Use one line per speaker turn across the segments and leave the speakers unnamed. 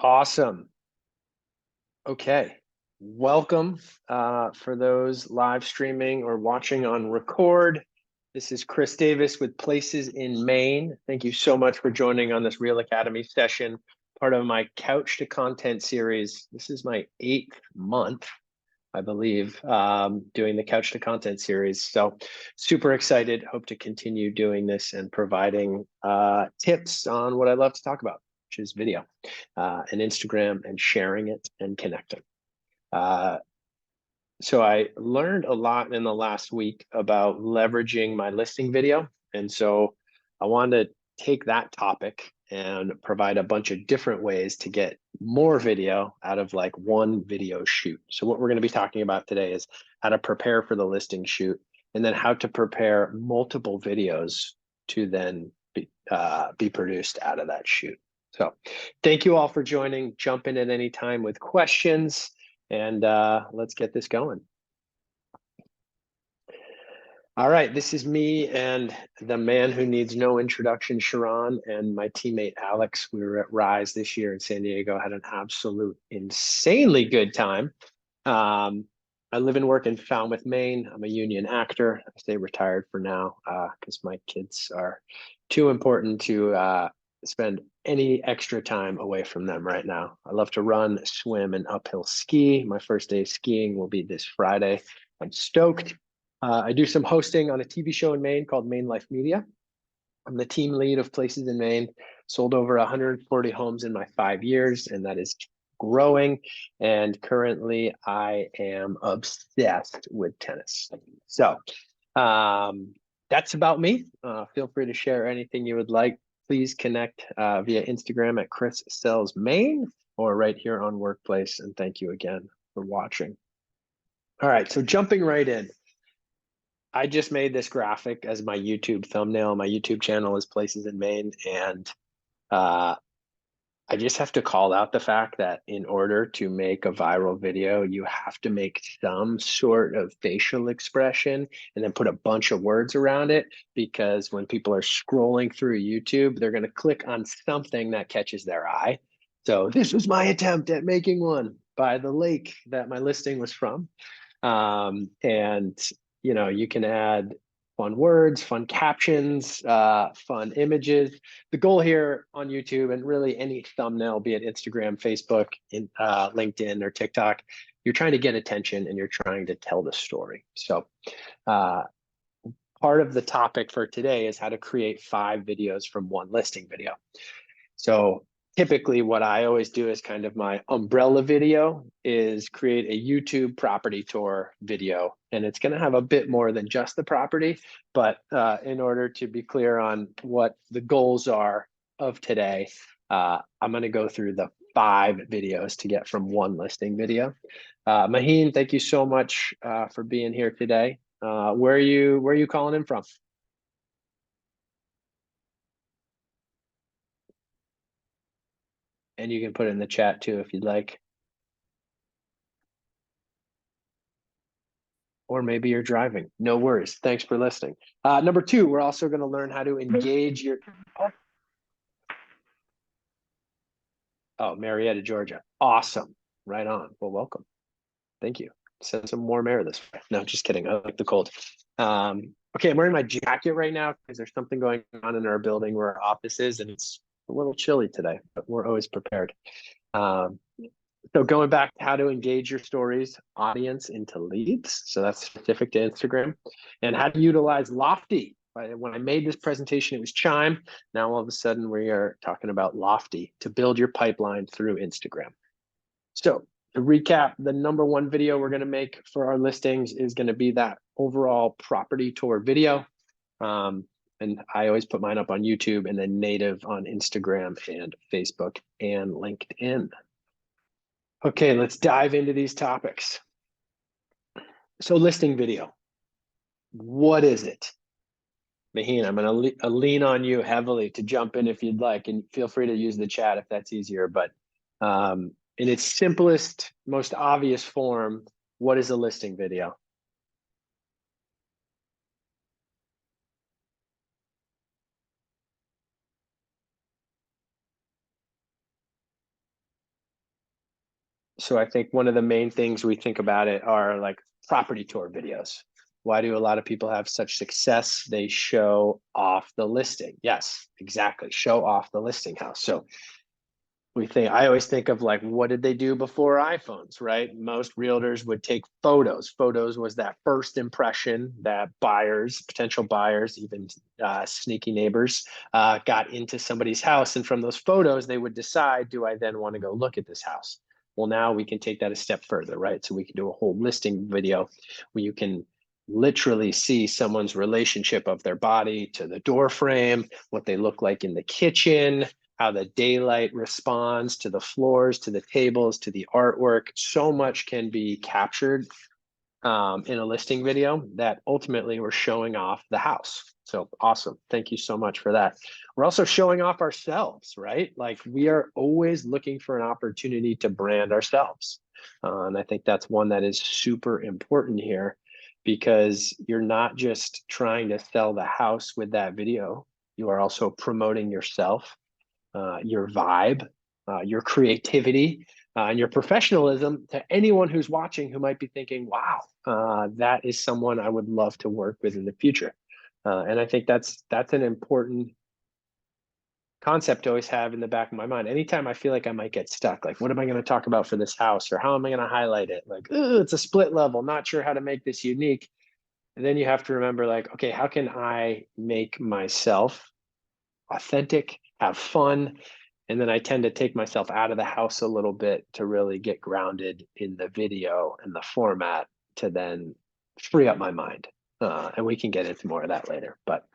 Awesome. Okay. Welcome for those live streaming or watching on record. This is Chris Davis with Places in Maine. Thank you so much for joining on this Real Academy session, part of my Couch to Content series. This is my 8th month, I believe, doing the Couch to Content series. So super excited. Hope to continue doing this and providing tips on what I love to talk about, which is video and Instagram and sharing it and connecting. So I learned a lot in the last week about leveraging my listing video. And so I wanted to take that topic and provide a bunch of different ways to get more video out of like one video shoot. So what we're going to be talking about today is how to prepare for the listing shoot, and then how to prepare multiple videos to then be produced out of that shoot. So thank you all for joining. Jump in at any time with questions, and let's get this going. All right, this is me and the man who needs no introduction, Sharon, and my teammate Alex. We were at Rise this year in San Diego, had an absolute insanely good time. I live and work in Falmouth, Maine. I'm a union actor. I stay retired for now because my kids are too important to spend any extra time away from them right now. I love to run, swim, and uphill ski. My first day of skiing will be this Friday. I'm stoked. I do some hosting on a TV show in Maine called Maine Life Media. I'm the team lead of Places in Maine, sold over 140 homes in my 5 years, and that is growing. And currently I am obsessed with tennis. So that's about me. Feel free to share anything you would like. Please connect via Instagram at Chris Sells Maine or right here on Workplace. And thank you again for watching. All right, so jumping right in. I just made this graphic as my YouTube thumbnail. My YouTube channel is Places in Maine, and I just have to call out the fact that in order to make a viral video, you have to make some sort of facial expression and then put a bunch of words around it, because when people are scrolling through YouTube, they're going to click on something that catches their eye. So this was my attempt at making one by the lake that my listing was from. And you know, you can add fun words, fun captions, fun images. The goal here on YouTube, and really any thumbnail, be it Instagram, Facebook, LinkedIn, or TikTok, you're trying to get attention and you're trying to tell the story. So part of the topic for today is how to create 5 videos from one listing video. So typically what I always do is kind of my umbrella video is create a YouTube property tour video. And it's going to have a bit more than just the property, but in order to be clear on what the goals are of today, I'm going to go through the 5 videos to get from one listing video. Maheen, thank you so much for being here today. Where are you calling in from? And you can put it in the chat too if you'd like. Or maybe you're driving. No worries. Thanks for listening. Number 2, we're also going to learn how to engage your... Oh, Marietta, Georgia. Awesome. Right on. Well, welcome. Thank you. Send some warm air this way. No, just kidding. I like the cold. Okay, I'm wearing my jacket right now because there's something going on in our building where our office is, and it's a little chilly today, but we're always prepared. So going back to how to engage your stories audience into leads. So that's specific to Instagram, and how to utilize Lofty. When I made this presentation, it was Chime. Now all of a sudden we are talking about Lofty to build your pipeline through Instagram. So to recap, the number 1 video we're going to make for our listings is going to be that overall property tour video. And I always put mine up on YouTube and then native on Instagram and Facebook and LinkedIn. Okay, let's dive into these topics. So listing video, what is it? Maheen, I'm going to lean on you heavily to jump in if you'd like, and feel free to use the chat if that's easier. But in its simplest, most obvious form, what is a listing video? So I think one of the main things we think about it are like property tour videos. Why do a lot of people have such success? They show off the listing. Yes, exactly. Show off the listing house. So I always think of like, what did they do before iPhones, right? Most realtors would take photos. Photos was that first impression that potential buyers, even sneaky neighbors, got into somebody's house. And from those photos, they would decide, do I then want to go look at this house? Well, now we can take that a step further, right? So we can do a whole listing video where you can literally see someone's relationship of their body to the door frame, what they look like in the kitchen, how the daylight responds to the floors, to the tables, to the artwork. So much can be captured in a listing video that ultimately we're showing off the house. So awesome. Thank you so much for that. We're also showing off ourselves, right? Like we are always looking for an opportunity to brand ourselves. And I think that's one that is super important here because you're not just trying to sell the house with that video, you are also promoting yourself, your vibe, your creativity, and your professionalism to anyone who's watching who might be thinking, wow, that is someone I would love to work with in the future. And I think that's an important concept to always have in the back of my mind. Anytime I feel like I might get stuck, like, what am I going to talk about for this house? Or how am I going to highlight it? Like, it's a split level, not sure how to make this unique. And then you have to remember, like, okay, how can I make myself authentic, have fun? And then I tend to take myself out of the house a little bit to really get grounded in the video and the format to then free up my mind. And we can get into more of that later. But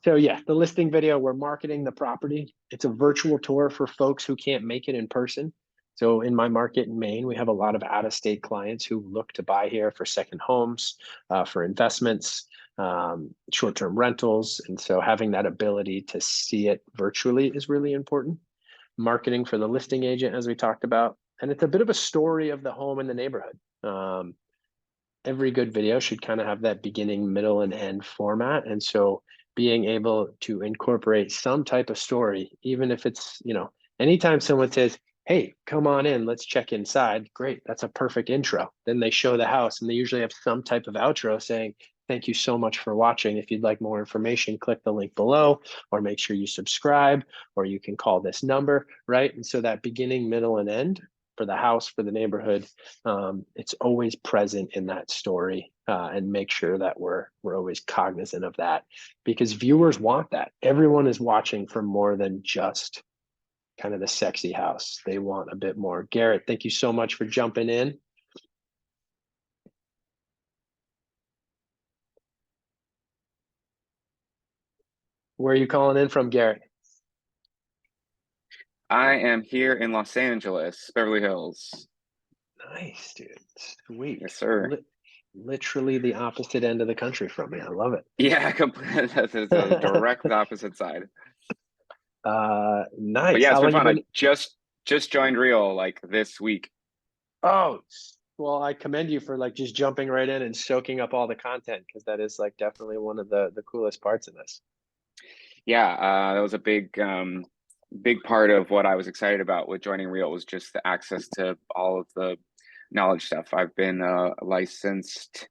so yeah, the listing video, we're marketing the property. It's a virtual tour for folks who can't make it in person. So in my market in Maine, we have a lot of out-of-state clients who look to buy here for second homes, for investments, short-term rentals. And so having that ability to see it virtually is really important. Marketing for the listing agent, as we talked about. And it's a bit of a story of the home and the neighborhood. Every good video should kind of have that beginning, middle, and end format. And so being able to incorporate some type of story, even if it's, anytime someone says, hey, come on in, let's check inside. Great. That's a perfect intro. Then they show the house and they usually have some type of outro saying, thank you so much for watching. If you'd like more information, click the link below or make sure you subscribe, or you can call this number, right? And so that beginning, middle, and end for the house, for the neighborhood, it's always present in that story, and make sure that we're always cognizant of that because viewers want that. Everyone is watching for more than just kind of the sexy house. They want a bit more. Garrett, thank you so much for jumping in. Where are you calling in from, Garrett?
I am here in Los Angeles, Beverly Hills.
Nice, dude. Sweet.
Yes, sir.
Literally the opposite end of the country from me. I love it.
Yeah, that's a direct opposite side. But
Nice.
yeah, it's
How
been
long you
fun. I
been?
just joined Real like this week.
Oh, well, I commend you for like just jumping right in and soaking up all the content because that is like definitely one of the coolest parts of this.
Yeah, that was a big part of what I was excited about with joining Real was just the access to all of the knowledge stuff. I've been licensed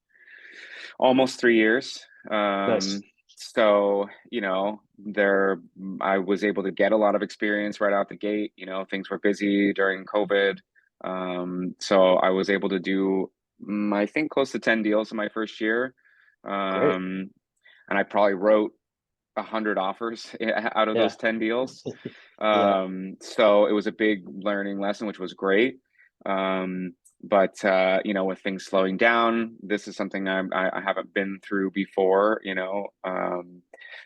almost 3 years.
Nice.
So, there I was able to get a lot of experience right out the gate. Things were busy during COVID. So I was able to do, I think, close to 10 deals in my first year.
Great.
And I probably wrote 100 offers out of
Yeah.
those 10 deals.
Yeah.
So it was a big learning lesson, which was great. But with things slowing down, this is something I haven't been through before.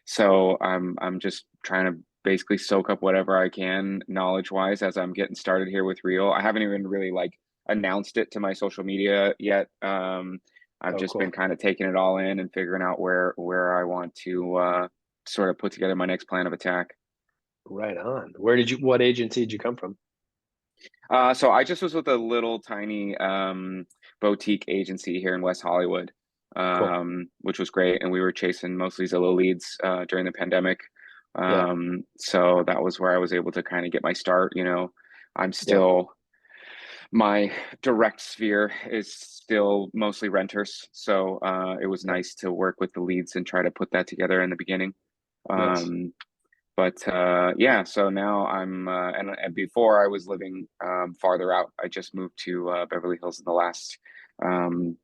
So I'm just trying to basically soak up whatever I can knowledge wise as I'm getting started here with Real. I haven't even really like announced it to my social media yet. I've
Oh,
just been
cool.
kind of taking it all in and figuring out where I want to sort of put together my next plan of attack.
Right on. What agency did you come from?
So I just was with a little tiny boutique agency here in West Hollywood,
Cool.
which was great. And we were chasing mostly Zillow leads during the pandemic.
Yeah.
So that was where I was able to kind of get my start. I'm
Yeah.
still My direct sphere is still mostly renters, so it was
Okay.
nice to work with the leads and try to put that together in the beginning.
Nice.
Um, but yeah, so now and before I was living farther out. I just moved to Beverly Hills in the last um,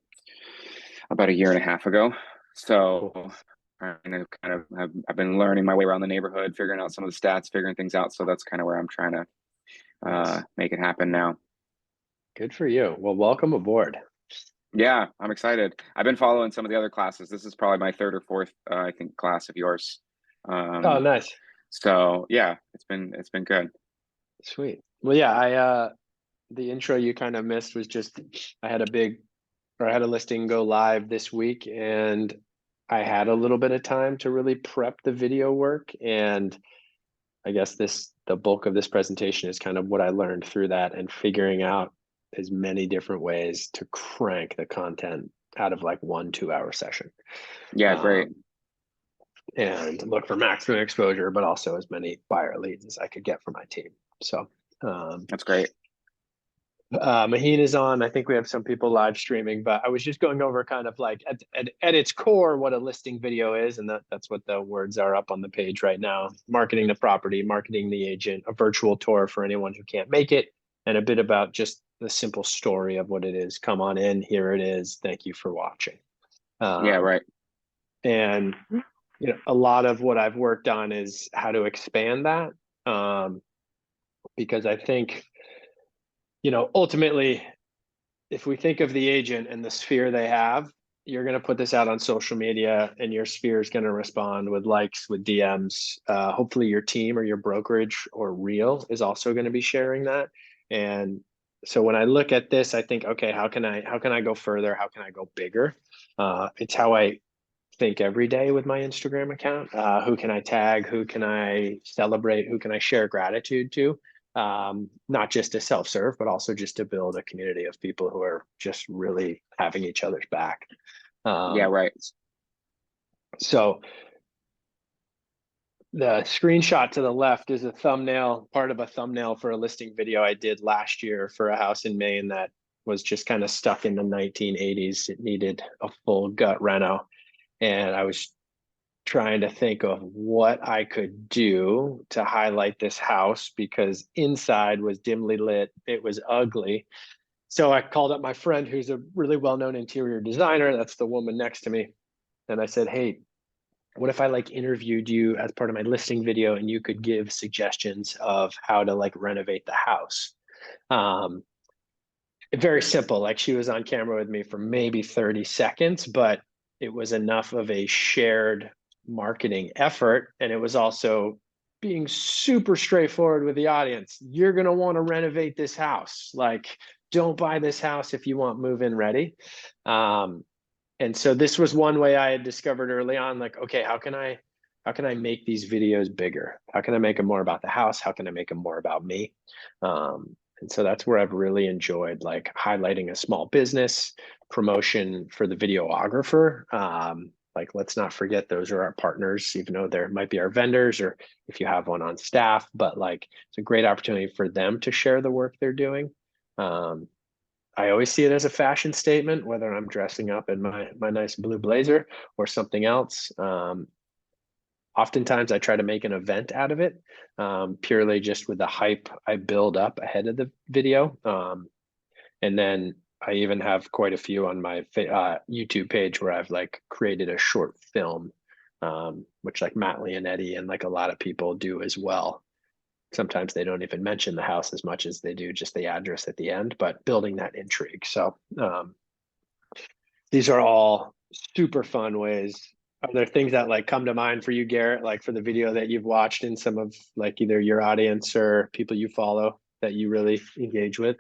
about a year and a half ago. So
Cool.
I've been learning my way around the neighborhood, figuring out some of the stats, figuring things out. So that's kind of where I'm trying to
Nice.
make it happen now.
Good for you. Well, welcome aboard.
Yeah, I'm excited. I've been following some of the other classes. This is probably my third or fourth, I think, class of yours.
Oh,
Um,
nice.
so yeah, it's been good.
Sweet. Well, yeah, the intro you kind of missed was just I had a big or I had a listing go live this week and I had a little bit of time to really prep the video work. And I guess the bulk of this presentation is kind of what I learned through that and figuring out as many different ways to crank the content out of like 1 2 hour session.
Yeah, great.
Um, and look for maximum exposure, but also as many buyer leads as I could get for my team. So um,
That's great.
Maheen is on. I think we have some people live streaming, but I was just going over kind of like at its core what a listing video is, and that's what the words are up on the page right now. Marketing the property, marketing the agent, a virtual tour for anyone who can't make it, and a bit about just the simple story of what it is. Come on in, here it is. Thank you for watching.
Yeah,
Um,
right.
and a lot of what I've worked on is how to expand that, because I think ultimately if we think of the agent and the sphere they have, you're going to put this out on social media and your sphere is going to respond with likes, with DMs. Hopefully your team or your brokerage or real is also going to be sharing that. And so when I look at this, I think, okay, how can I go further? How can I go bigger? It's how I think every day with my Instagram account. Who can I tag? Who can I celebrate? Who can I share gratitude to? Not just to self-serve, but also just to build a community of people who are just really having each other's back.
Yeah,
Um,
right.
so the screenshot to the left is a thumbnail, part of a thumbnail for a listing video I did last year for a house in Maine that was just kind of stuck in the 1980s. It needed a full gut reno. And I was trying to think of what I could do to highlight this house because inside was dimly lit. It was ugly. So I called up my friend who's a really well-known interior designer. That's the woman next to me. And I said, hey, what if I like interviewed you as part of my listing video and you could give suggestions of how to like renovate the house? Um, Very simple. Like she was on camera with me for maybe 30 seconds, but it was enough of a shared marketing effort. And it was also being super straightforward with the audience. You're going to want to renovate this house. Like, don't buy this house if you want move in ready. Um, and so this was one way I had discovered early on, like, okay, how can I make these videos bigger? How can I make them more about the house? How can I make them more about me? And so that's where I've really enjoyed like highlighting a small business promotion for the videographer. Like, let's not forget those are our partners, even though there might be our vendors or if you have one on staff, but like it's a great opportunity for them to share the work they're doing. Um, I always see it as a fashion statement, whether I'm dressing up in my nice blue blazer or something else. Oftentimes, I try to make an event out of it, purely just with the hype I build up ahead of the video. And then I even have quite a few on my YouTube page where I've like created a short film, which like Matt Leonetti and like a lot of people do as well. Sometimes they don't even mention the house as much as they do just the address at the end, but building that intrigue. So these are all super fun ways. Are there things that like come to mind for you, Garrett, like for the video that you've watched in some of like either your audience or people you follow that you really engage with?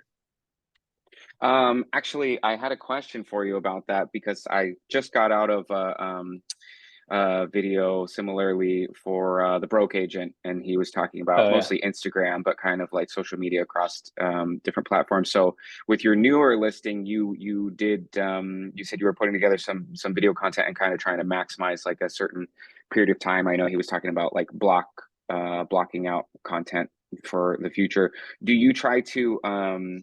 Actually, I had a question for you about that because I just got out of video similarly for the broke agent, and he was talking about
Oh yeah.
mostly Instagram, but kind of like social media across different platforms. So with your newer listing, you did you said you were putting together some video content and kind of trying to maximize like a certain period of time. I know he was talking about like blocking out content for the future. Do you try to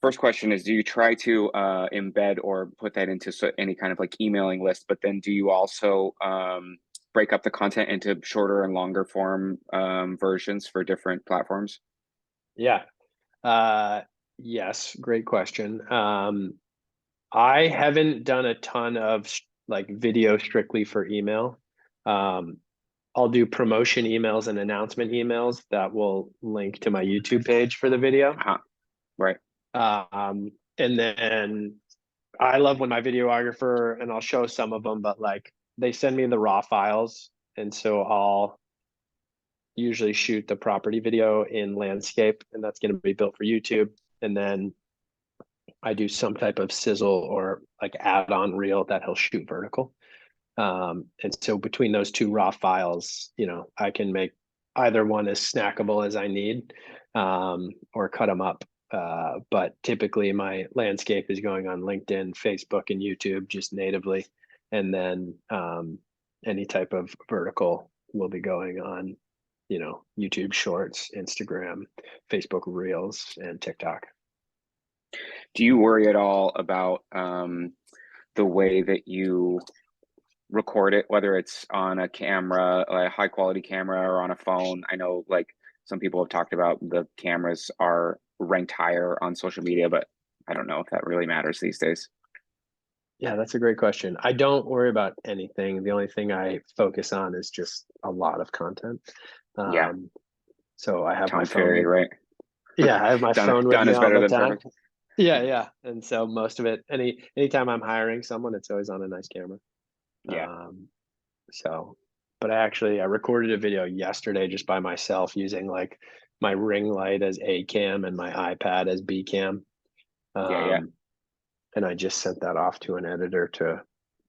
first question is, do you try to embed or put that into any kind of like emailing list, but then do you also break up the content into shorter and longer form versions for different platforms?
Yeah. Uh, yes, great question. I haven't done a ton of like video strictly for email. Um, I'll do promotion emails and announcement emails that will link to my YouTube page for the video.
Uh-huh. Right.
And then I love when my videographer, and I'll show some of them, but like they send me the raw files. And so I'll usually shoot the property video in landscape, and that's going to be built for YouTube. And then I do some type of sizzle or like add-on reel that he'll shoot vertical. And so between those two raw files, I can make either one as snackable as I need, or cut them up. But typically my landscape is going on LinkedIn, Facebook, and YouTube just natively. And then any type of vertical will be going on, YouTube Shorts, Instagram, Facebook Reels, and TikTok.
Do you worry at all about the way that you record it, whether it's on a camera, a high quality camera, or on a phone? I know like some people have talked about the cameras are ranked higher on social media, but I don't know if that really matters these days.
Yeah, that's a great question. I don't worry about anything. The only thing I focus on is just a lot of content.
Yeah,
Um, so I have my
Tom
phone
Ferry,
with,
right?
yeah, I have my
Done
phone with
done
me
is
all
better
the
than
time.
perfect.
Yeah, yeah. And so most of it, anytime I'm hiring someone, it's always on a nice camera.
Yeah,
Um, so, but I recorded a video yesterday just by myself using like my ring light as A cam and my iPad as B cam.
yeah.
Um, and I just sent that off to an editor to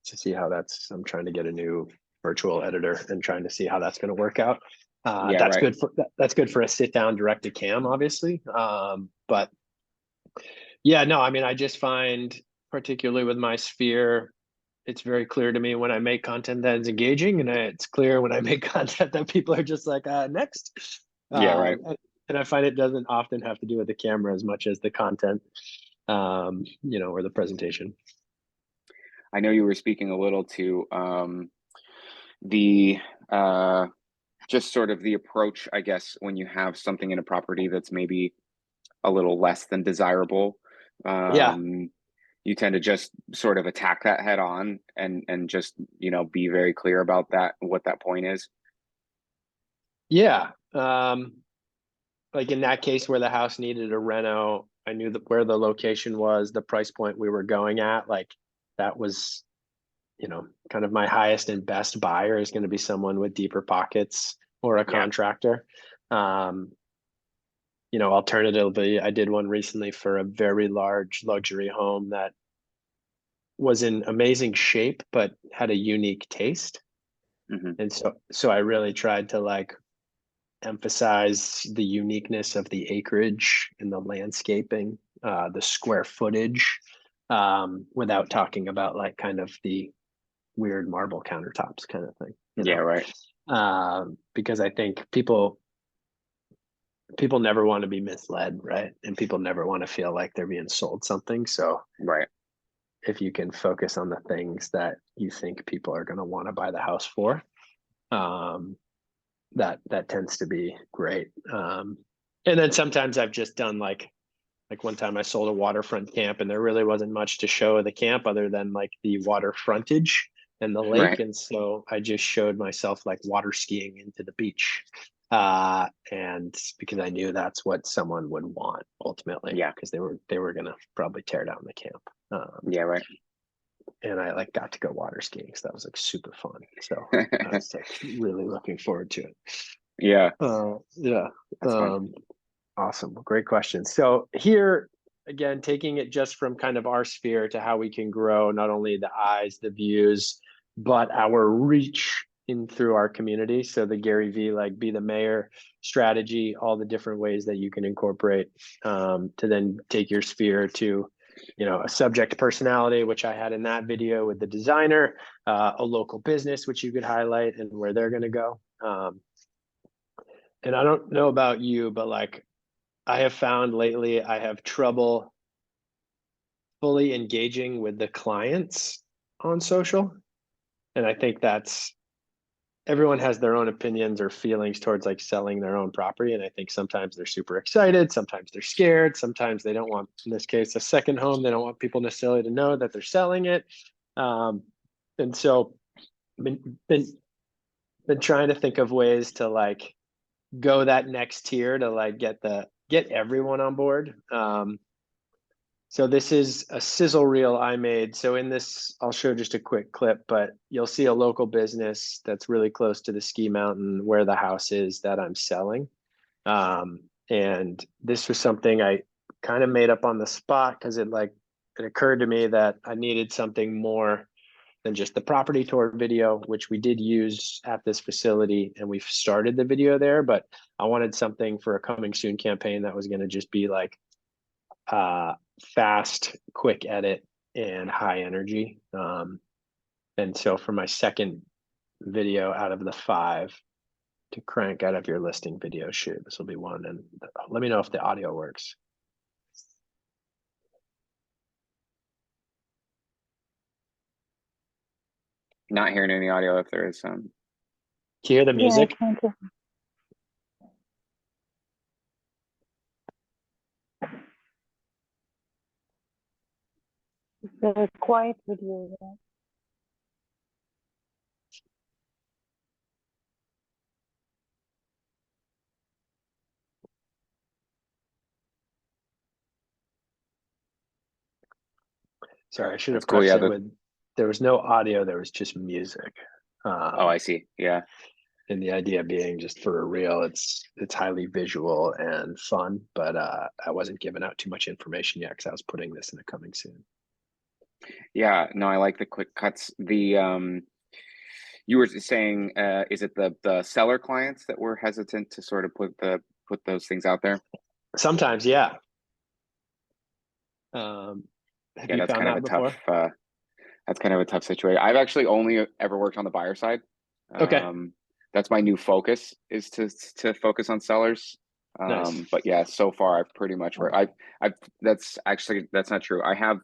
see how that's. I'm trying to get a new virtual editor and trying to see how that's going to work out.
Yeah,
That's
right.
good for a sit down direct to cam, obviously. But yeah, no, I mean, I just find particularly with my sphere, it's very clear to me when I make content that is engaging, and it's clear when I make content that people are just like, next.
Yeah, right.
And I find it doesn't often have to do with the camera as much as the content, or the presentation.
I know you were speaking a little to the just sort of the approach, I guess, when you have something in a property that's maybe a little less than desirable.
Yeah,
Um, you tend to just sort of attack that head on and just, be very clear about that, what that point is.
yeah. Like in that case where the house needed a reno, I knew that where the location was, the price point we were going at, like that was, kind of my highest and best buyer is going to be someone with deeper pockets or a
Yeah.
contractor. Um, Alternatively, I did one recently for a very large luxury home that was in amazing shape, but had a unique taste.
Hmm.
And so I really tried to like emphasize the uniqueness of the acreage and the landscaping, the square footage, without talking about like kind of the weird marble countertops kind of thing,
Yeah, right.
because I think people never want to be misled, right? And people never want to feel like they're being sold something. So
Right.
if you can focus on the things that you think people are going to want to buy the house for, um, that tends to be great. And then sometimes I've just done like one time I sold a waterfront camp and there really wasn't much to show of the camp other than like the water frontage and the lake.
Right.
And so I just showed myself like water skiing into the beach. And because I knew that's what someone would want ultimately,
Yeah.
because they were gonna probably tear down the camp.
Yeah, right.
And I like got to go water skiing, so that was like super fun. So I was like really looking forward to it.
Yeah,
Yeah.
that's fun.
Um, Awesome. Great question. So here again, taking it just from kind of our sphere to how we can grow not only the eyes, the views, but our reach in through our community. So the Gary V, like be the mayor strategy, all the different ways that you can incorporate, to then take your sphere to, a subject personality, which I had in that video with the designer, a local business, which you could highlight and where they're going to go. And I don't know about you, but like I have found lately, I have trouble fully engaging with the clients on social. And I think that's everyone has their own opinions or feelings towards like selling their own property. And I think sometimes they're super excited, sometimes they're scared, sometimes they don't want, in this case, a second home. They don't want people necessarily to know that they're selling it. And so been trying to think of ways to like go that next tier to like get everyone on board. So this is a sizzle reel I made. So in this, I'll show just a quick clip, but you'll see a local business that's really close to the ski mountain where the house is that I'm selling. And this was something I kind of made up on the spot because it occurred to me that I needed something more than just the property tour video, which we did use at this facility and we've started the video there, but I wanted something for a coming soon campaign that was going to just be like fast, quick edit and high energy. And so for my second video out of the 5 to crank out of your listing video shoot, this will be one. And let me know if the audio works.
Not hearing any audio if there is some.
Can you hear the music?
Yeah, thank you. It's a quiet video. Yeah.
Sorry, I should have
That's cool.
prefaced
Yeah.
it with there was no audio, there was just music.
Oh, I see. Yeah.
And the idea being just for a reel, it's highly visual and fun, but I wasn't giving out too much information yet because I was putting this in a coming soon.
Yeah. No, I like the quick cuts. The you were saying, is it the seller clients that were hesitant to sort of put those things out there?
Sometimes, yeah. Have
Yeah,
you
that's
found
kind of
that
a
before?
tough that's kind of a tough situation. I've actually only ever worked on the buyer side.
Okay,
That's my new focus, is to focus on sellers.
nice.
But yeah, so far I've pretty much worked. I've that's not true. I have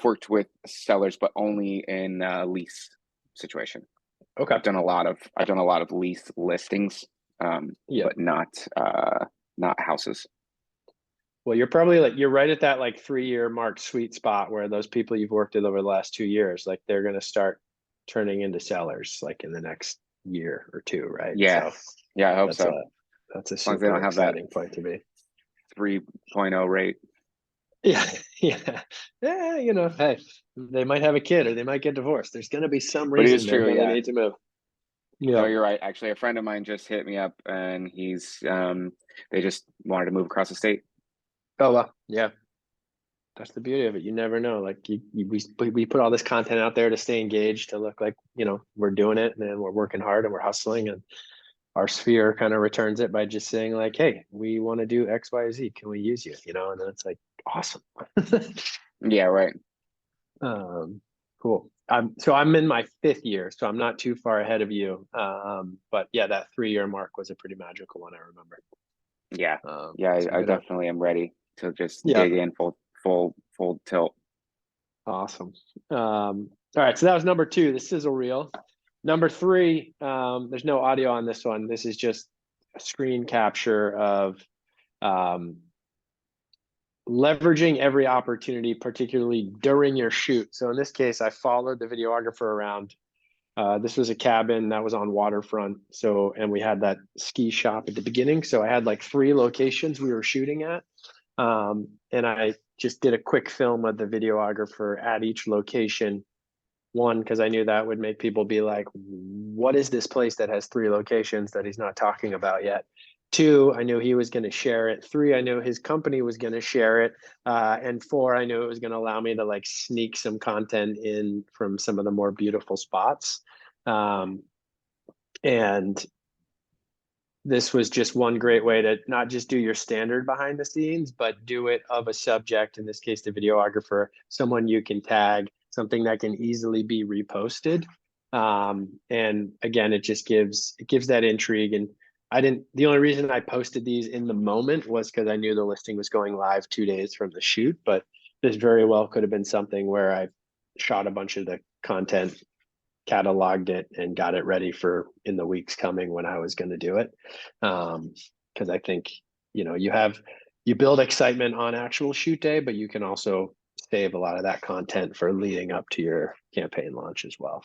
worked with sellers, but only in a lease situation.
Okay,
I've done a lot of lease listings,
yeah.
but not houses.
Well, you're right at that like 3-year mark sweet spot where those people you've worked with over the last 2 years, like they're going to start turning into sellers like in the next year or two, right?
Yeah,
So
yeah, I hope
that's
so.
a
As long as they
super
don't have that
exciting point to be.
3.0 rate.
Yeah, yeah, yeah. You know, hey, they might have a kid or they might get divorced. There's going to be some
But it
reason
is
they're
true,
going to
yeah.
need to move.
No,
Yeah.
you're right. Actually, a friend of mine just hit me up, and they just wanted to move across the state.
Oh well, yeah. That's the beauty of it. You never know. Like we put all this content out there to stay engaged, to look like, you know, we're doing it and then we're working hard and we're hustling, and our sphere kind of returns it by just saying like, hey, we want to do X, Y, Z. Can we use you? You know, and then it's like awesome.
Yeah, right.
Cool. So I'm in my 5th year, so I'm not too far ahead of you. But yeah, that 3-year mark was a pretty magical one, I remember.
Yeah,
So
I
good on.
definitely am ready to just
Yeah.
dig in full tilt.
Awesome. All right, so that was number 2, the sizzle reel. Number 3, there's no audio on this one. This is just a screen capture of leveraging every opportunity, particularly during your shoot. So in this case, I followed the videographer around. This was a cabin that was on waterfront. So, and we had that ski shop at the beginning. So I had like 3 locations we were shooting at. And I just did a quick film of the videographer at each location. One, because I knew that would make people be like, what is this place that has 3 locations that he's not talking about yet? 2, I knew he was going to share it. 3, I knew his company was going to share it. And 4, I knew it was going to allow me to like sneak some content in from some of the more beautiful spots. And this was just one great way to not just do your standard behind the scenes, but do it of a subject, in this case, the videographer, someone you can tag, something that can easily be reposted. And again, it gives that intrigue. And the only reason I posted these in the moment was because I knew the listing was going live 2 days from the shoot, but this very well could have been something where I shot a bunch of the content, cataloged it, and got it ready for in the weeks coming when I was going to do it. Because I think, you build excitement on actual shoot day, but you can also save a lot of that content for leading up to your campaign launch as well.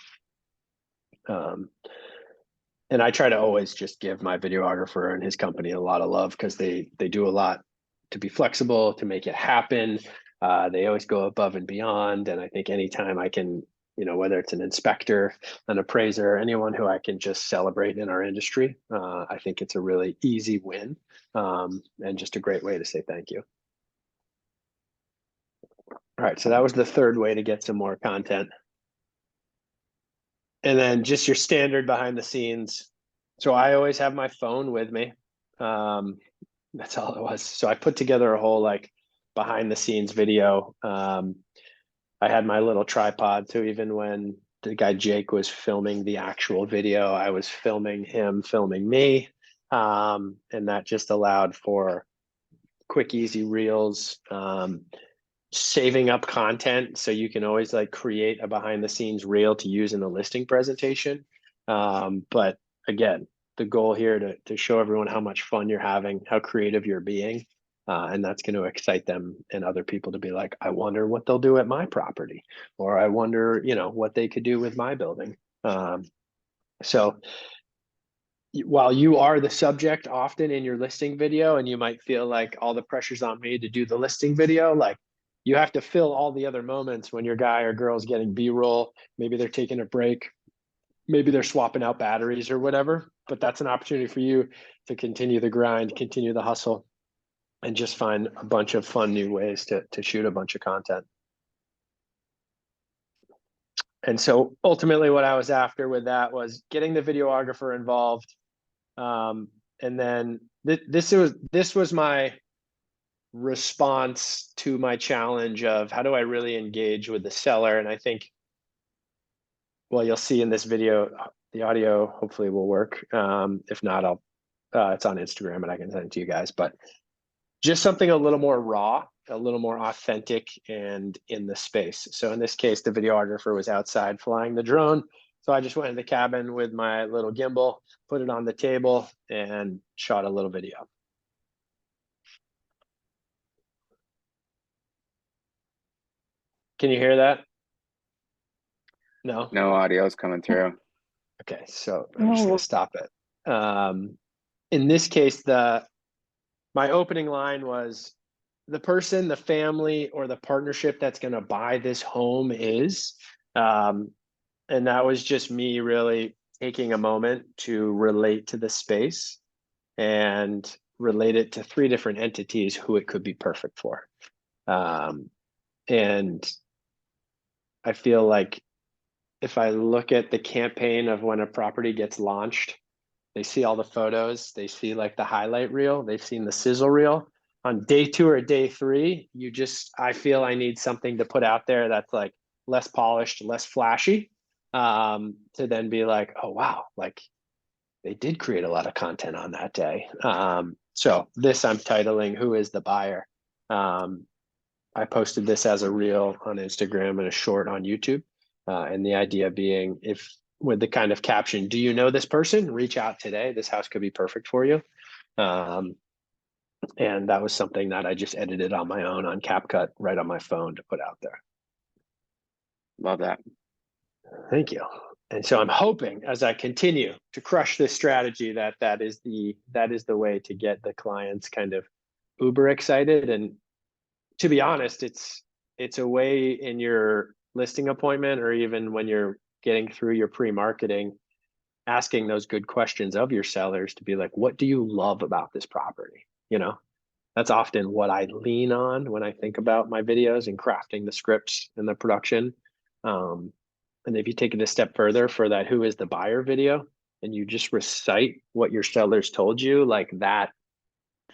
And I try to always just give my videographer and his company a lot of love because they do a lot to be flexible, to make it happen. They always go above and beyond. And I think anytime I can, whether it's an inspector, an appraiser, anyone who I can just celebrate in our industry, I think it's a really easy win, and just a great way to say thank you. All right, so that was the third way to get some more content. And then just your standard behind the scenes. So I always have my phone with me. That's all it was. So I put together a whole behind the scenes video. I had my little tripod. So even when the guy Jake was filming the actual video, I was filming him, filming me. And that just allowed for quick, easy reels. Saving up content so you can always create a behind the scenes reel to use in the listing presentation. But again, the goal here to show everyone how much fun you're having, how creative you're being, and that's going to excite them and other people to be like, I wonder what they'll do at my property, or I wonder, what they could do with my building. So while you are the subject often in your listing video, and you might feel like all the pressure's on me to do the listing video, you have to fill all the other moments when your guy or girl's getting B-roll. Maybe they're taking a break. Maybe they're swapping out batteries or whatever. But that's an opportunity for you to continue the grind, continue the hustle, and just find a bunch of fun new ways to shoot a bunch of content. And so ultimately what I was after with that was getting the videographer involved. And then this was my response to my challenge of how do I really engage with the seller. And I think, well, you'll see in this video, the audio hopefully will work. If not, it's on Instagram and I can send it to you guys, but just something a little more raw, a little more authentic and in the space. So in this case, the videographer was outside flying the drone. So I just went in the cabin with my little gimbal, put it on the table, and shot a little video. Can you hear that? No?
No audio's coming through.
Okay, so I'm just gonna stop it. In this case, my opening line was, the person, the family, or the partnership that's gonna buy this home is, and that was just me really taking a moment to relate to the space and relate it to 3 different entities who it could be perfect for. And I feel like if I look at the campaign of when a property gets launched, they see all the photos, they see the highlight reel, they've seen the sizzle reel. On day 2 or day 3, I feel I need something to put out there that's less polished, less flashy, to then be like, oh, wow, they did create a lot of content on that day. So this I'm titling, Who is the Buyer? I posted this as a reel on Instagram and a short on YouTube. And the idea being, with the kind of caption, do you know this person? Reach out today. This house could be perfect for you. And that was something that I just edited on my own on CapCut right on my phone to put out there.
Love that.
Thank you. And so I'm hoping as I continue to crush this strategy that is the way to get the clients kind of uber excited. And to be honest, it's a way in your listing appointment, or even when you're getting through your pre-marketing, asking those good questions of your sellers to be like, what do you love about this property? That's often what I lean on when I think about my videos and crafting the scripts and the production. And if you take it a step further for that Who is the Buyer video, and you just recite what your sellers told you,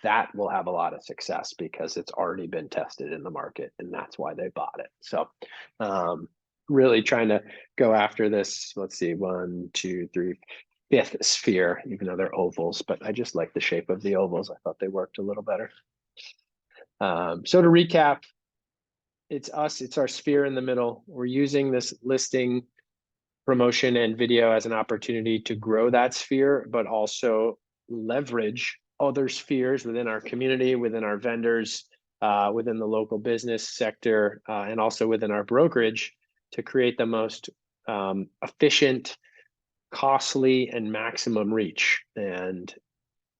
that will have a lot of success because it's already been tested in the market, and that's why they bought it. So really trying to go after this. Let's see, 1, 2, 3, fifth sphere, even though they're ovals, but I just like the shape of the ovals. I thought they worked a little better. So to recap, it's us, it's our sphere in the middle. We're using this listing, promotion, and video as an opportunity to grow that sphere, but also leverage other spheres within our community, within our vendors, within the local business sector, and also within our brokerage to create the most efficient, costly, and maximum reach. And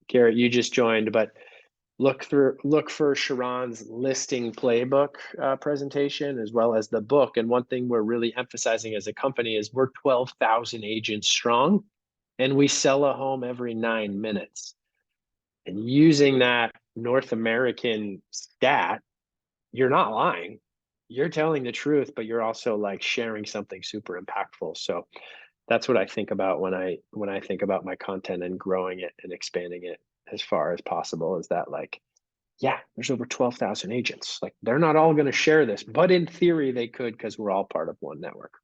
Garrett, you just joined, but look for Sharon's listing playbook presentation as well as the book. And one thing we're really emphasizing as a company is we're 12,000 agents strong, and we sell a home every 9 minutes. And using that North American stat, you're not lying. You're telling the truth, but you're also like sharing something super impactful. So that's what I think about when I think about my content and growing it and expanding it as far as possible, is that like, yeah, there's over 12,000 agents. Like they're not all going to share this, but in theory they could, because we're all part of one network.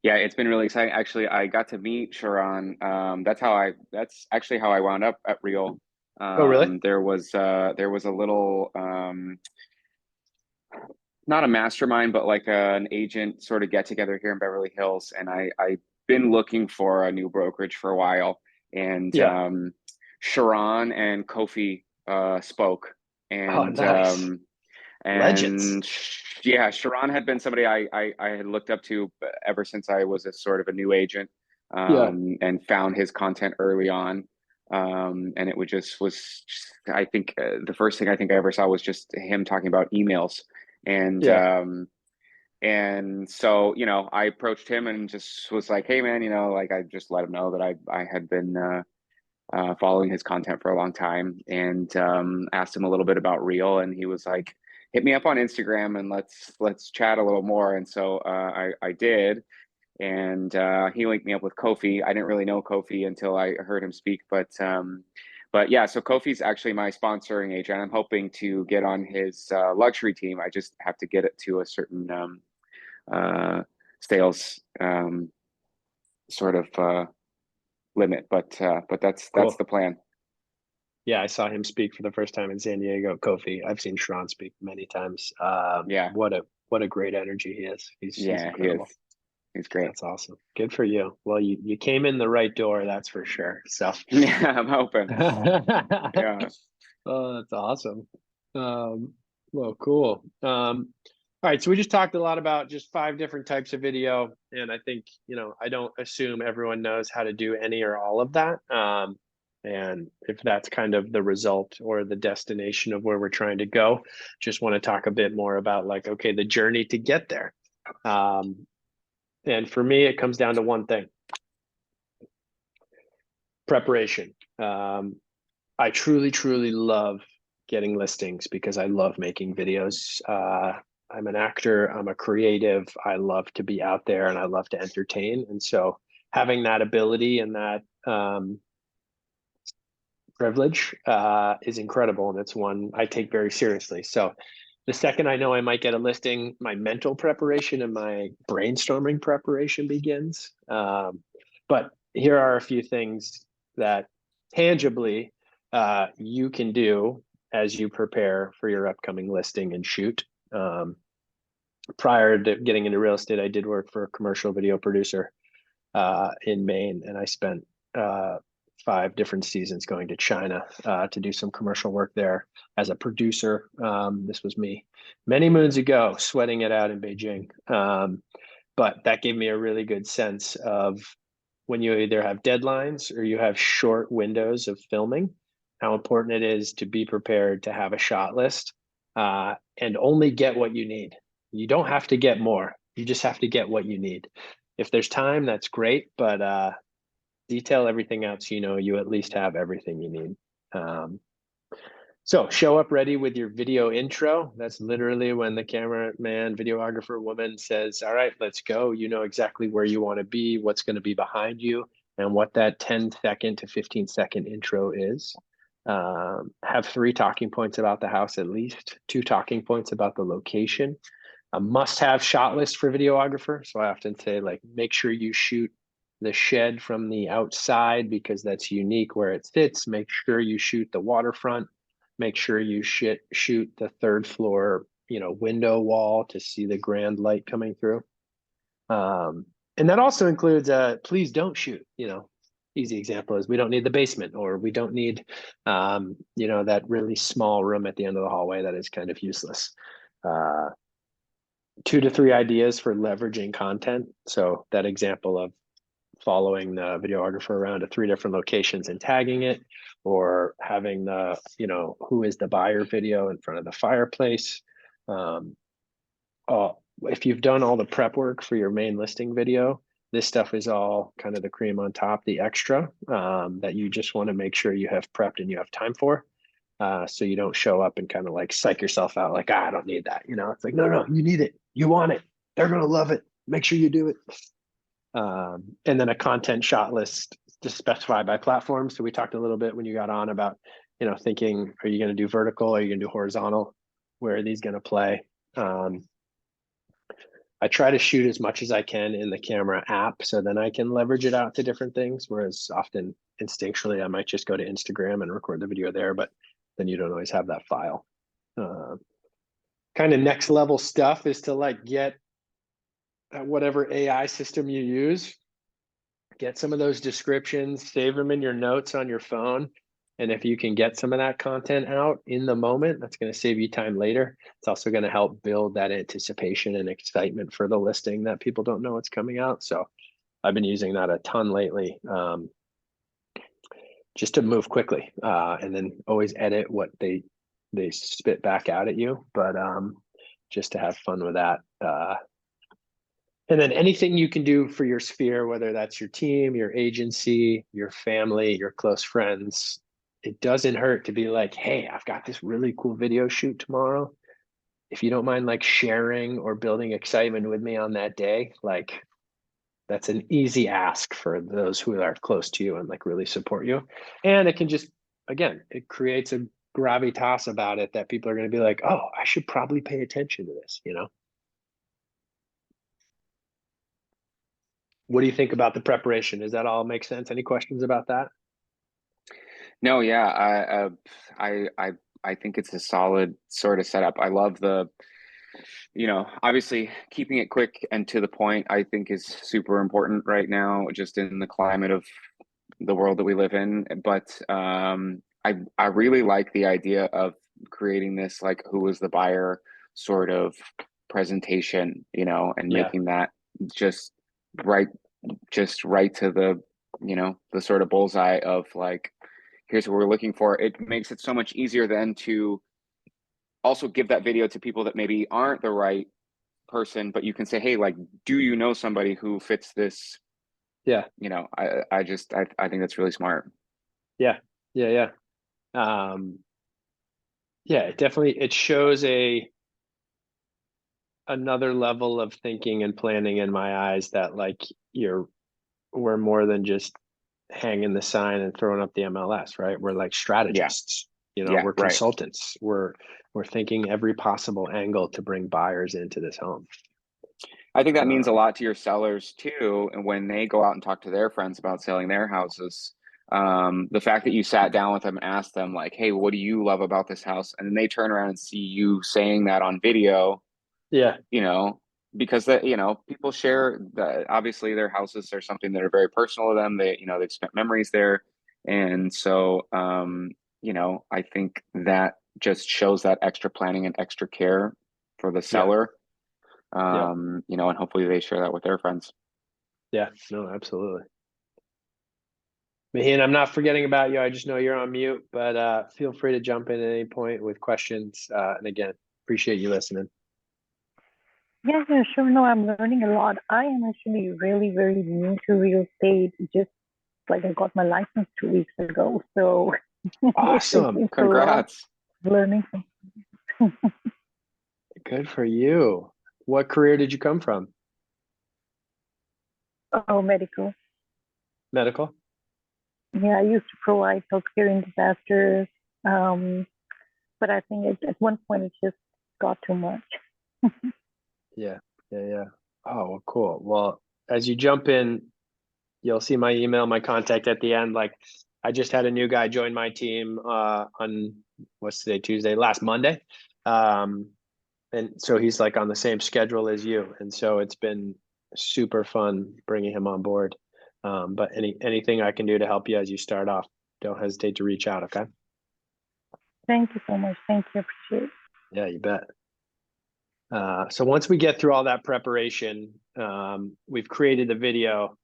Yeah, it's been really exciting. Actually, I got to meet Sharon. That's actually how I wound up at Real.
Oh, really?
There was a little not a mastermind, but like an agent sort of get together here in Beverly Hills, and I've been looking for a new brokerage for a while, and
Yeah.
Sharon and Kofi spoke,
Oh,
and
nice. Legends.
yeah, Sharon had been somebody I had looked up to ever since I was a sort of a new agent,
Yeah.
and found his content early on. And it would just was, I think the first thing I think I ever saw was just him talking about emails. And
Yeah.
and so, I approached him and just was like, hey man, like I just let him know that I had been following his content for a long time, and asked him a little bit about Real, and he was like, hit me up on Instagram and let's chat a little more. And so I did, and he linked me up with Kofi. I didn't really know Kofi until I heard him speak, but yeah, so Kofi's actually my sponsoring agent. I'm hoping to get on his luxury team. I just have to get it to a certain sales sort of limit, but that's
Cool.
the plan.
Yeah, I saw him speak for the first time in San Diego. Kofi. I've seen Sharon speak many times.
Yeah,
What a great energy he is. He's
yeah, he is.
incredible.
He's great.
That's awesome. Good for you. Well, you came in the right door, that's for sure. So
Yeah, I'm hoping. Yeah.
oh, that's awesome. Well, cool. All right, so we just talked a lot about just 5 different types of video, and I think, I don't assume everyone knows how to do any or all of that. And if that's kind of the result or the destination of where we're trying to go, just want to talk a bit more about like, okay, the journey to get there. And for me, it comes down to one thing: preparation. I truly, truly love getting listings because I love making videos. I'm an actor, I'm a creative, I love to be out there and I love to entertain. And so having that ability and that privilege is incredible. And it's one I take very seriously. So the second I know I might get a listing, my mental preparation and my brainstorming preparation begins. But here are a few things that tangibly you can do as you prepare for your upcoming listing and shoot. Prior to getting into real estate, I did work for a commercial video producer in Maine, and I spent 5 different seasons going to China to do some commercial work there as a producer. This was me many moons ago, sweating it out in Beijing. But that gave me a really good sense of when you either have deadlines or you have short windows of filming, how important it is to be prepared to have a shot list and only get what you need. You don't have to get more. You just have to get what you need. If there's time, that's great, but detail everything out so you at least have everything you need. So show up ready with your video intro. That's literally when the cameraman, videographer, woman says, all right, let's go. You know exactly where you want to be, what's going to be behind you, and what that 10-second to 15-second intro is. Have 3 talking points about the house, at least 2 talking points about the location. a must-have shot list for videographer. So I often say, like, make sure you shoot the shed from the outside because that's unique where it sits. Make sure you shoot the waterfront. Make sure you shoot the third floor, window wall to see the grand light coming through. And that also includes please don't shoot, easy example is we don't need the basement, or we don't need that really small room at the end of the hallway that is kind of useless. 2 to 3 ideas for leveraging content. So that example of following the videographer around to 3 different locations and tagging it, or having the, who is the buyer video in front of the fireplace. If you've done all the prep work for your main listing video, this stuff is all kind of the cream on top, the extra that you just want to make sure you have prepped and you have time for. So you don't show up and kind of like psych yourself out like, I don't need that. It's like, no, you need it. You want it. They're going to love it. Make sure you do it. And then a content shot list to specify by platform. So we talked a little bit when you got on about, thinking, are you going to do vertical? Are you going to do horizontal? Where are these going to play? I try to shoot as much as I can in the camera app, so then I can leverage it out to different things. Whereas often instinctually, I might just go to Instagram and record the video there, but then you don't always have that file. Kind of next level stuff is to like get whatever AI system you use, get some of those descriptions, save them in your notes on your phone. And if you can get some of that content out in the moment, that's going to save you time later. It's also going to help build that anticipation and excitement for the listing that people don't know what's coming out. So I've been using that a ton lately, just to move quickly, and then always edit what they spit back out at you. But just to have fun with that. And then anything you can do for your sphere, whether that's your team, your agency, your family, your close friends, it doesn't hurt to be like, hey, I've got this really cool video shoot tomorrow. If you don't mind like sharing or building excitement with me on that day, like that's an easy ask for those who are close to you and like really support you. And it can just, again, it creates a gravitas about it that people are going to be like, oh, I should probably pay attention to this, What do you think about the preparation? Does that all make sense? Any questions about that?
No, yeah, I think it's a solid sort of setup. I love the, obviously keeping it quick and to the point, I think is super important right now, just in the climate of the world that we live in. But I really like the idea of creating this like who is the buyer sort of presentation, and
Yeah.
making that just right to the, the sort of bullseye of like, here's what we're looking for. It makes it so much easier then to also give that video to people that maybe aren't the right person, but you can say, hey, like, do you know somebody who fits this?
Yeah.
I think that's really smart.
Yeah. Yeah. Yeah, it shows another level of thinking and planning in my eyes that like we're more than just hanging the sign and throwing up the MLS, right? We're like
Yeah.
strategists,
Yeah,
we're
right.
consultants. We're thinking every possible angle to bring buyers into this home.
I think that means a lot to your sellers too. And when they go out and talk to their friends about selling their houses, the fact that you sat down with them and asked them like, hey, what do you love about this house? And then they turn around and see you saying that on video.
Yeah.
Because that, people share that obviously their houses are something that are very personal to them. They've spent memories there. And so, I think that just shows that extra planning and extra care for the seller. And hopefully they share that with their friends.
Yeah, no, absolutely. Mahin, I'm not forgetting about you. I just know you're on mute, but feel free to jump in at any point with questions. And again, appreciate you listening.
Yeah, sure. No, I'm learning a lot. I am actually really, very new to real estate. Just like I got my license 2 weeks ago. So
Awesome.
Congrats.
Learning.
Good for you. What career did you come from?
Oh, medical.
Medical?
Yeah, I used to provide healthcare in disasters. But I think at one point it just got too much.
Yeah. Yeah. Oh, well, cool. Well, as you jump in, you'll see my email, my contact at the end. Like, I just had a new guy join my team on what's today, Tuesday, last Monday. And so he's like on the same schedule as you. And so it's been super fun bringing him on board. But anything I can do to help you as you start off, don't hesitate to reach out. Okay.
Thank you so much. Thank you. Appreciate it.
Yeah, you bet. So once we get through all that preparation, we've created the video,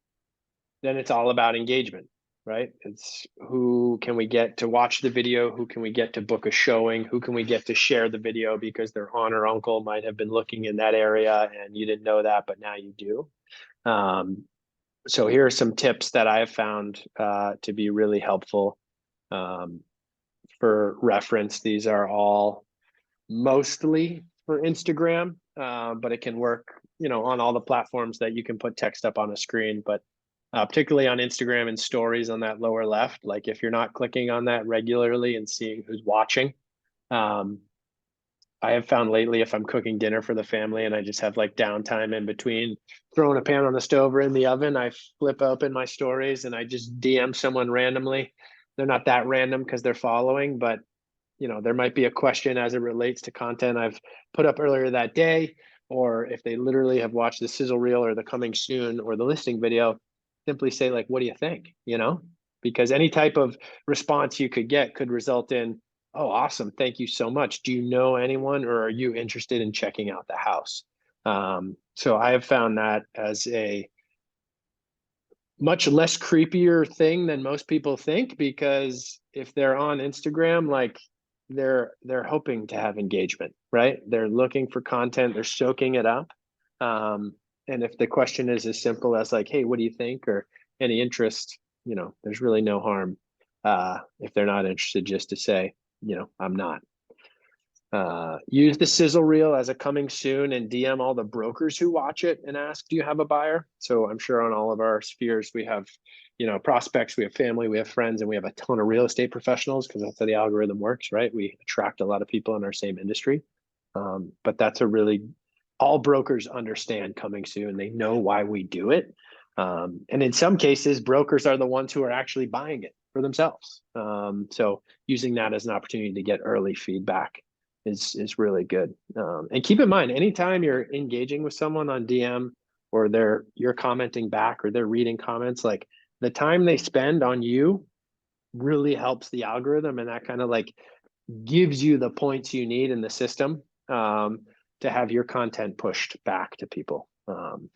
then it's all about engagement, right? It's who can we get to watch the video? Who can we get to book a showing? Who can we get to share the video because their aunt or uncle might have been looking in that area and you didn't know that, but now you do. So here are some tips that I have found to be really helpful. For reference, these are all mostly for Instagram, but it can work, on all the platforms that you can put text up on a screen. But particularly on Instagram and stories on that lower left, like if you're not clicking on that regularly and seeing who's watching, I have found lately if I'm cooking dinner for the family and I just have like downtime in between throwing a pan on the stove or in the oven, I flip open my stories and I just DM someone randomly. They're not that random because they're following, but there might be a question as it relates to content I've put up earlier that day, or if they literally have watched the sizzle reel or the coming soon or the listing video, simply say like, what do you think? Because any type of response you could get could result in, oh, awesome. Thank you so much. Do you know anyone or are you interested in checking out the house? So I have found that as a much less creepier thing than most people think, because if they're on Instagram, like they're hoping to have engagement, right? They're looking for content, they're soaking it up. And if the question is as simple as like, hey, what do you think? Or any interest, there's really no harm if they're not interested, just to say, I'm not. Use the sizzle reel as a coming soon and DM all the brokers who watch it and ask, do you have a buyer? So I'm sure on all of our spheres, we have, prospects, we have family, we have friends, and we have a ton of real estate professionals because that's how the algorithm works, right? We attract a lot of people in our same industry. But that's all brokers understand coming soon. They know why we do it. And in some cases, brokers are the ones who are actually buying it for themselves. So using that as an opportunity to get early feedback is really good. And keep in mind, anytime you're engaging with someone on DM or you're commenting back or they're reading comments, like the time they spend on you really helps the algorithm, and that kind of like gives you the points you need in the system to have your content pushed back to people.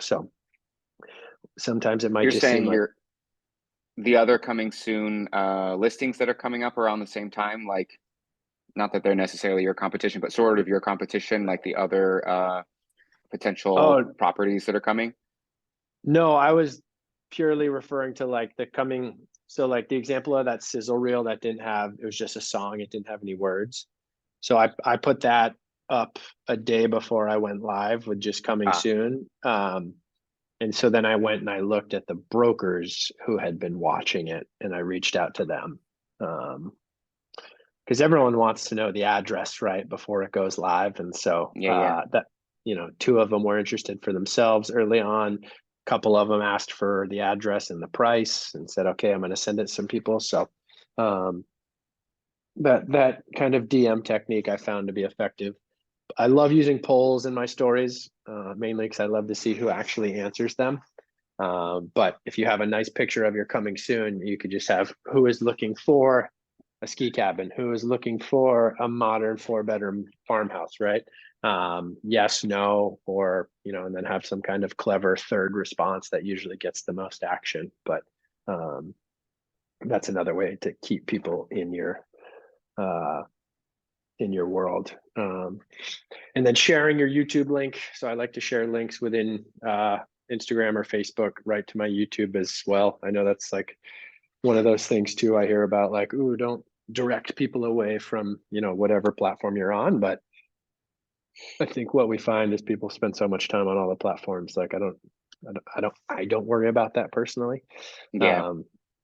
So sometimes it might
You're
just seem
saying
like
the other coming soon listings that are coming up around the same time, like not that they're necessarily your competition, but sort of your competition, like the other potential properties that are coming?
No, I was purely referring to like the coming. So like the example of that sizzle reel that it was just a song. It didn't have any words. So I put that up a day before I went live with just coming soon. And so then I went and I looked at the brokers who had been watching it and I reached out to them. Because everyone wants to know the address right before it goes live. And so that, two of them were interested for themselves early on. A couple of them asked for the address and the price and said, okay, I'm going to send it to some people. So that kind of DM technique I found to be effective. I love using polls in my stories, mainly because I love to see who actually answers them. But if you have a nice picture of your coming soon, you could just have who is looking for a ski cabin, who is looking for a modern 4-bedroom farmhouse, right? Yes, no, or, and then have some kind of clever third response that usually gets the most action. But that's another way to keep people in your world. And then sharing your YouTube link. So I like to share links within Instagram or Facebook right to my YouTube as well. I know that's like one of those things too I hear about, like, ooh, don't direct people away from, whatever platform you're on. But I think what we find is people spend so much time on all the platforms. Like I don't worry about that personally.
Yeah.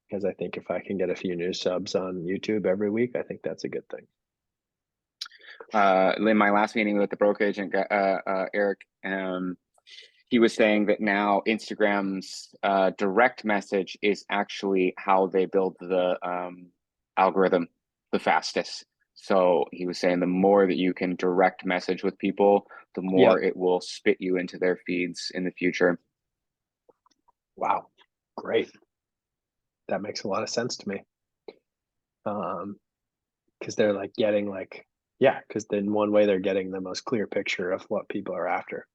Because I think if I can get a few new subs on YouTube every week, I think that's a good thing.
in my last meeting with the broker agent, Eric, he was saying that now Instagram's direct message is actually how they build the algorithm the fastest. So he was saying the more that you can direct message with people, the more
Yep.
it will spit you into their feeds in the future.
Wow. Great. That makes a lot of sense to me. Because they're like getting like, yeah, because then one way they're getting the most clear picture of what people are after.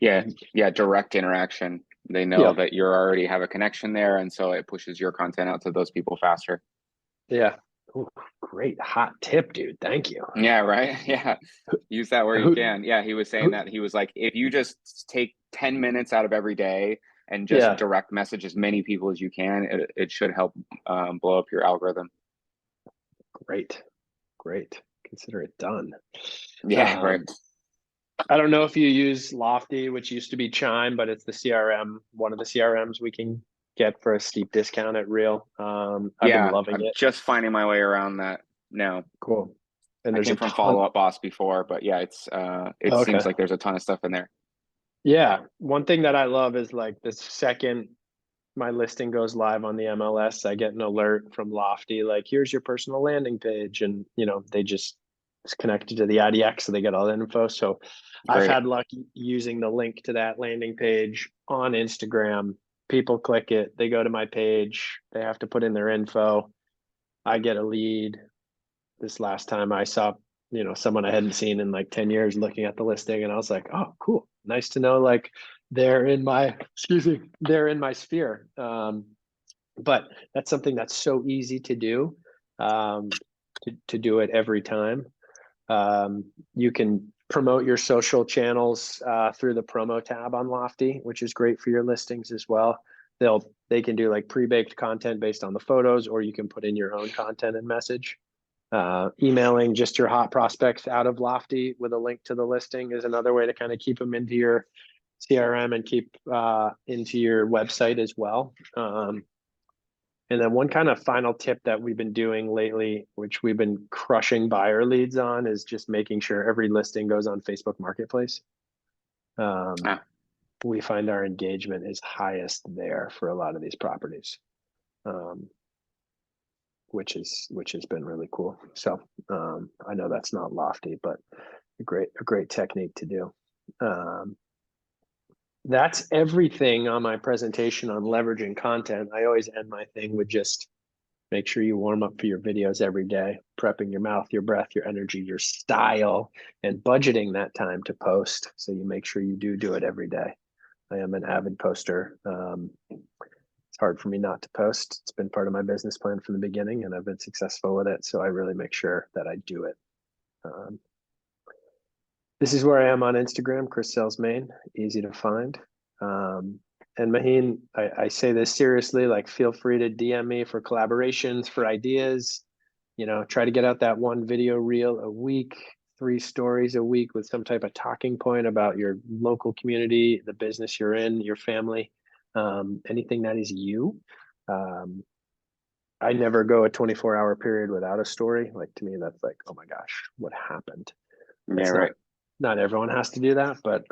Yeah, direct interaction. They know
Yeah.
that you already have a connection there, and so it pushes your content out to those people faster.
Yeah. Ooh, great hot tip, dude. Thank you.
Yeah, right. Yeah. Use that where you
Who,
can. Yeah, he was saying
who,
that. He was like, if you just take 10 minutes out of every day and just
yeah,
direct message as many people as you can, it should help blow up your algorithm.
great. Great. Consider it done.
Yeah, right.
I don't know if you use Lofty, which used to be Chime, but it's the CRM, one of the CRMs we can get for a steep discount at Real. I've been
Yeah,
loving
I'm
it.
just finding my way around that now.
Cool. And
I
there's a
came from
ton.
Follow Up Boss before, but yeah, it
Oh,
seems
okay.
like there's a ton of stuff in there.
Yeah. One thing that I love is like the second my listing goes live on the MLS, I get an alert from Lofty, like, here's your personal landing page. And, they just, it's connected to the IDX, so they get all the info. So I've
Great.
had luck using the link to that landing page on Instagram. People click it, they go to my page, they have to put in their info. I get a lead. This last time I saw, someone I hadn't seen in like 10 years looking at the listing, and I was like, oh, cool. Nice to know, like, they're in my, they're in my sphere. But that's something that's so easy to do, to do it every time. You can promote your social channels through the promo tab on Lofty, which is great for your listings as well. They can do like pre-baked content based on the photos, or you can put in your own content and message. Emailing just your hot prospects out of Lofty with a link to the listing is another way to kind of keep them into your CRM and keep into your website as well. And then one kind of final tip that we've been doing lately, which we've been crushing buyer leads on, is just making sure every listing goes on Facebook Marketplace. We find our engagement is highest there for a lot of these properties, which has been really cool. So I know that's not Lofty, but a great technique to do. That's everything on my presentation on leveraging content. I always end my thing with just make sure you warm up for your videos every day, prepping your mouth, your breath, your energy, your style, and budgeting that time to post. So you make sure you do it every day. I am an avid poster. It's hard for me not to post. It's been part of my business plan from the beginning, and I've been successful with it. So I really make sure that I do it. This is where I am on Instagram, Chris Sells Maine, easy to find. And Maheen, I say this seriously, like, feel free to DM me for collaborations, for ideas. Try to get out that one video reel a week, 3 stories a week with some type of talking point about your local community, the business you're in, your family, anything that is you. I never go a 24-hour period without a story. Like, to me, that's like, oh my gosh, what happened?
Yeah,
That's
right.
not everyone has to do that, but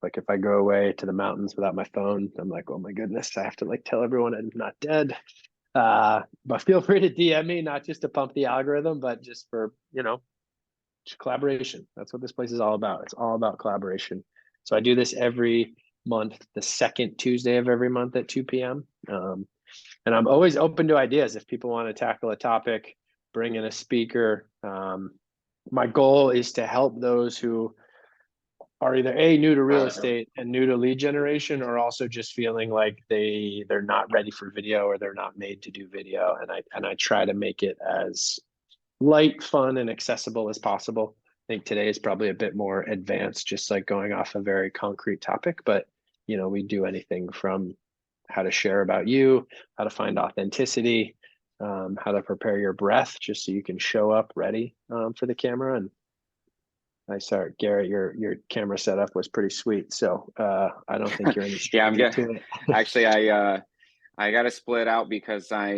like if I go away to the mountains without my phone, I'm like, oh my goodness, I have to like tell everyone I'm not dead. But feel free to DM me, not just to pump the algorithm, but just for, just collaboration. That's what this place is all about. It's all about collaboration. So I do this every month, the second Tuesday of every month at 2 p.m. And I'm always open to ideas. If people want to tackle a topic, bring in a speaker. My goal is to help those who are either new to real estate and new to lead generation, or also just feeling like they're not ready for video, or they're not made to do video. And I try to make it as light, fun, and accessible as possible. I think today is probably a bit more advanced, just like going off a very concrete topic, but we do anything from how to share about you, how to find authenticity, how to prepare your breath just so you can show up ready for the camera. And I saw, Garrett, your camera setup was pretty sweet. So I don't think you're any
Yeah, I'm
stranger
good.
to it.
Actually, I got to split out because I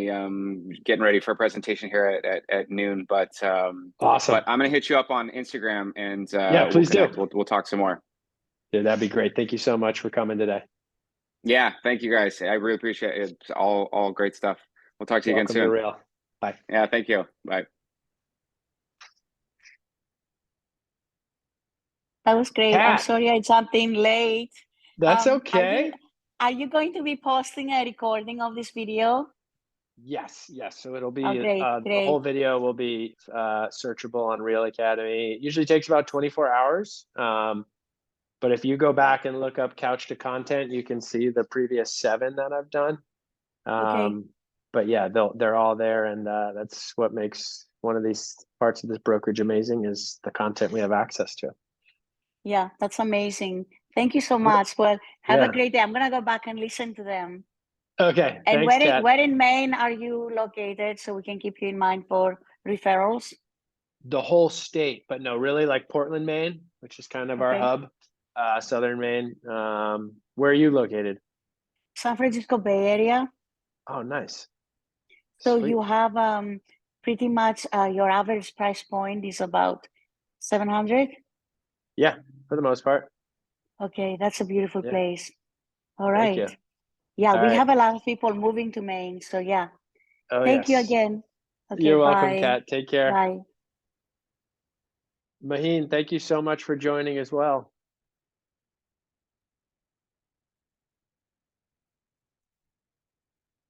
getting ready for a presentation here at noon. But
Awesome.
I'm gonna hit you up on Instagram and
Yeah,
we'll
please do.
connect. We'll talk some more.
Yeah, that'd be great. Thank you so much for coming today.
Yeah, thank you guys. I really appreciate it. It's all great stuff. We'll talk to you again
Welcome to
soon.
Real. Bye.
Yeah, thank you. Bye.
That was great. I'm
Kat,
sorry I jumped in late.
that's
Are
okay.
you going to be posting a recording of this video?
Yes. So it'll be
Oh, great,
the
great.
whole video will be searchable on Real Academy. It usually takes about 24 hours. But if you go back and look up couch to content, you can see the previous 7 that I've done.
Okay.
But yeah, they're all there, and that's what makes one of these parts of this brokerage amazing is the content we have access to.
Yeah, that's amazing. Thank you so much. Well, have a
Yeah.
great day. I'm gonna go back and listen to them.
Okay.
And
Thanks, Kat.
where in Maine are you located so we can keep you in mind for referrals?
The whole state, but no, really like Portland, Maine, which is kind of our
Okay.
hub, Southern Maine. Where are you located?
San Francisco Bay Area.
Oh, nice.
So
Sweet.
you have pretty much your average price point is about 700.
Yeah, for the most part.
Okay, that's a beautiful
Yeah.
place. All
Thank
right.
you.
Yeah,
All
we
right.
have a lot of people moving to Maine. So yeah.
Oh,
Thank you
yes.
again. Okay,
You're welcome,
bye.
Kat. Take care.
Bye.
Maheen, thank you so much for joining as well.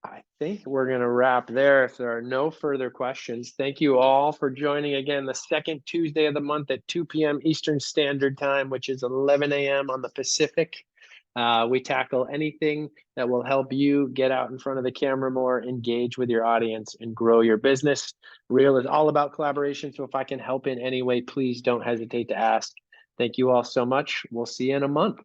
I think we're going to wrap there if there are no further questions. Thank you all for joining again the second Tuesday of the month at 2 p.m. Eastern Standard Time, which is 11 a.m. on the Pacific. We tackle anything that will help you get out in front of the camera more, engage with your audience, and grow your business. Real is all about collaboration. So if I can help in any way, please don't hesitate to ask. Thank you all so much. We'll see you in a month.